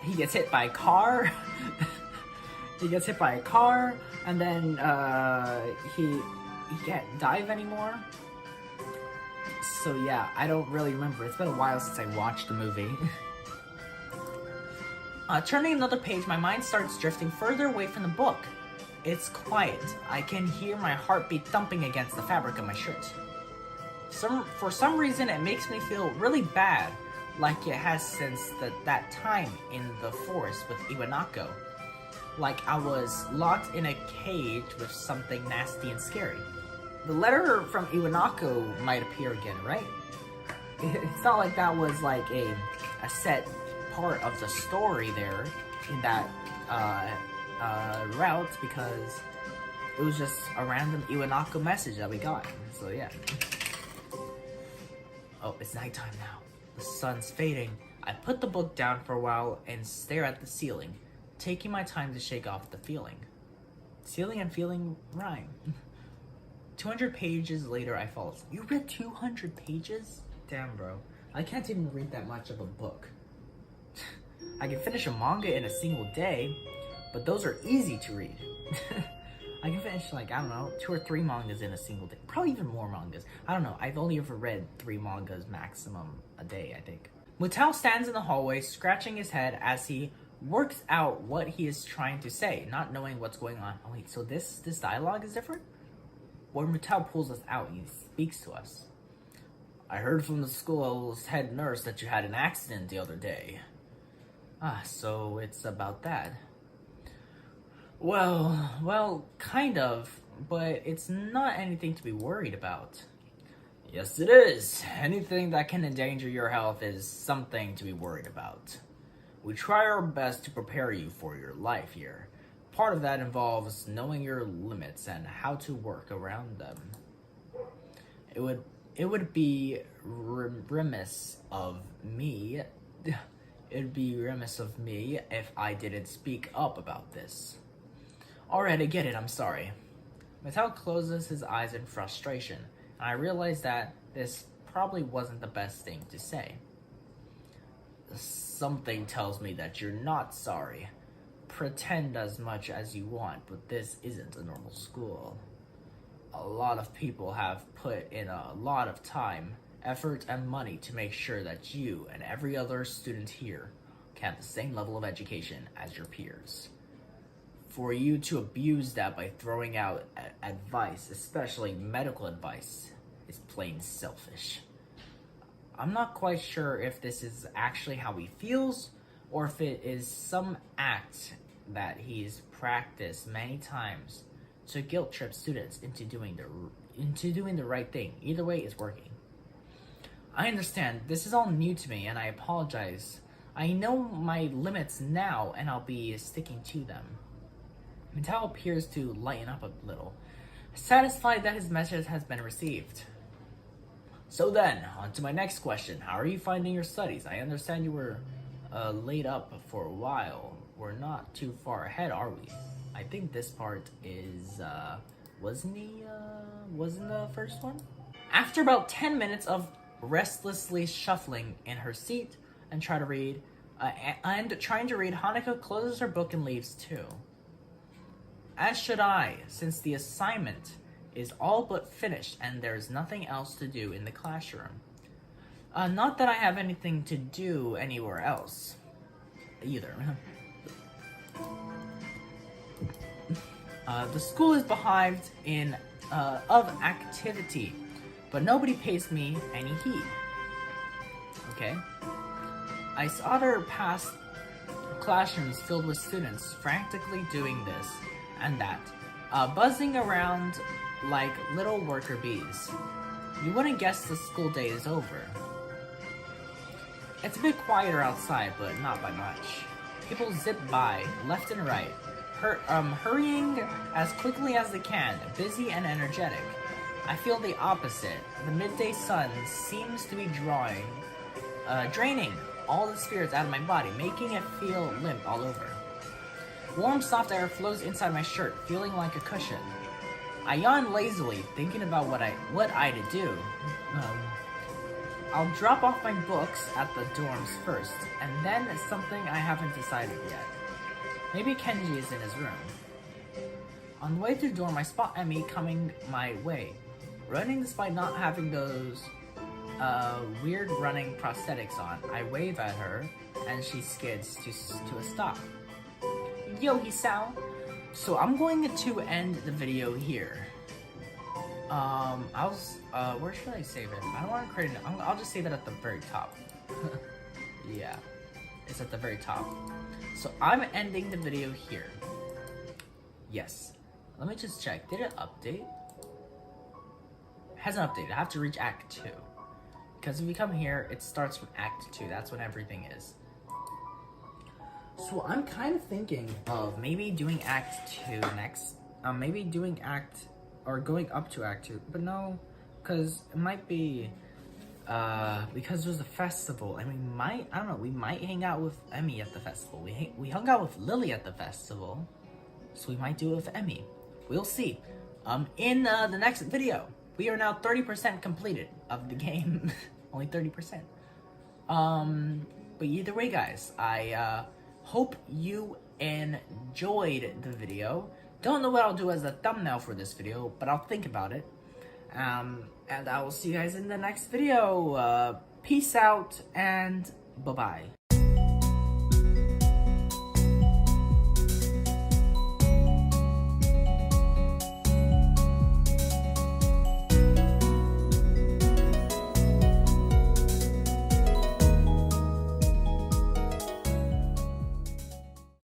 He gets hit by a car. He gets hit by a car, and then he can't dive anymore. So yeah, I don't really remember. It's been a while since I watched the movie. Turning another page, my mind starts drifting further away from the book. It's quiet. I can hear my heartbeat thumping against the fabric of my shirt. For some reason, it makes me feel really bad, like it has since that time in the forest with Iwanako. Like I was locked in a cage with something nasty and scary. The letter from Iwanako might appear again, right? It's not like that was like a set part of the story there in that route, because it was just a random Iwanako message that we got. So yeah. Oh, it's nighttime now. The sun's fading. I put the book down for a while and stare at the ceiling. taking my time to shake off the feeling. Feeling and feeling rhyme. 200 pages later, I fall asleep. You read 200 pages? Damn, bro. I can't even read that much of a book. I can finish a manga in a single day, but those are easy to read. I can finish, like, I don't know, 2 or 3 mangas in a single day. Probably even more mangas. I don't know. I've only ever read 3 mangas maximum a day, I think. Mutao stands in the hallway, scratching his head as he works out what he is trying to say, not knowing what's going on. Oh wait, so this dialogue is different? Where Mutao pulls us out and he speaks to us. I heard from the school's head nurse that you had an accident the other day. Ah, so it's about that. Well, kind of, but it's not anything to be worried about. Yes, it is. Anything that can endanger your health is something to be worried about. We try our best to prepare you for your life here. Part of that involves knowing your limits and how to work around them. It would be remiss of me. It'd be remiss of me if I didn't speak up about this. Alright, I get it, I'm sorry. Mattel closes his eyes in frustration, and I realize that this probably wasn't the best thing to say. Something tells me that you're not sorry. Pretend as much as you want, but this isn't a normal school. A lot of people have put in a lot of time, effort, and money to make sure that you and every other student here can have the same level of education as your peers. For you to abuse that by throwing out advice, especially medical advice, is plain selfish. I'm not quite sure if this is actually how he feels, or if it is some act that he's practiced many times to guilt trip students into doing the right thing. Either way, it's working. I understand, this is all new to me, and I apologize. I know my limits now, and I'll be sticking to them. Mitao appears to lighten up a little, satisfied that his message has been received. So then, on to my next question. How are you finding your studies? I understand you were laid up for a while. We're not too far ahead, are we? I think this part is, wasn't the first one? After about 10 minutes of restlessly shuffling in her seat and trying to read, Hanako closes her book and leaves too. As should I, since the assignment is all but finished and there's nothing else to do in the classroom. Not that I have anything to do anywhere else, either. The school is behived of activity, but nobody pays me any heed. Okay. I saunter past classrooms filled with students frantically doing this and that, buzzing around like little worker bees. You wouldn't guess the school day is over. It's a bit quieter outside, but not by much. People zip by, left and right, hurrying as quickly as they can, busy and energetic. I feel the opposite. The midday sun seems to be draining all the spirits out of my body, making it feel limp all over. Warm, soft air flows inside my shirt, feeling like a cushion. I yawn lazily, thinking about what I'd do. I'll drop off my books at the dorms first, and then something I haven't decided yet. Maybe Kenji is in his room. On the way to the dorm, I spot Emmy coming my way. Running despite not having those weird running prosthetics on, I wave at her, and she skids to a stop. Yo, Hisao. So I'm going to end the video here. Where should I save it? I don't want to create it. I'll just save it at the very top. Yeah, it's at the very top. So I'm ending the video here. Yes. Let me just check. Did it update? It hasn't updated. I have to reach Act 2. Because if you come here, it starts from Act 2. That's when everything is. So I'm kind of thinking of maybe doing Act 2 next. Maybe doing going up to Act 2. But no, because it might be because there's a festival, and I don't know, we might hang out with Emmy at the festival. We hung out with Lily at the festival, so we might do it with Emmy. We'll see. In the next video, we are now 30% completed of the game. Only 30%. But either way, guys, I hope you enjoyed the video. Don't know what I'll do as a thumbnail for this video, but I'll think about it. And I will see you guys in the next video. Peace out and bye-bye.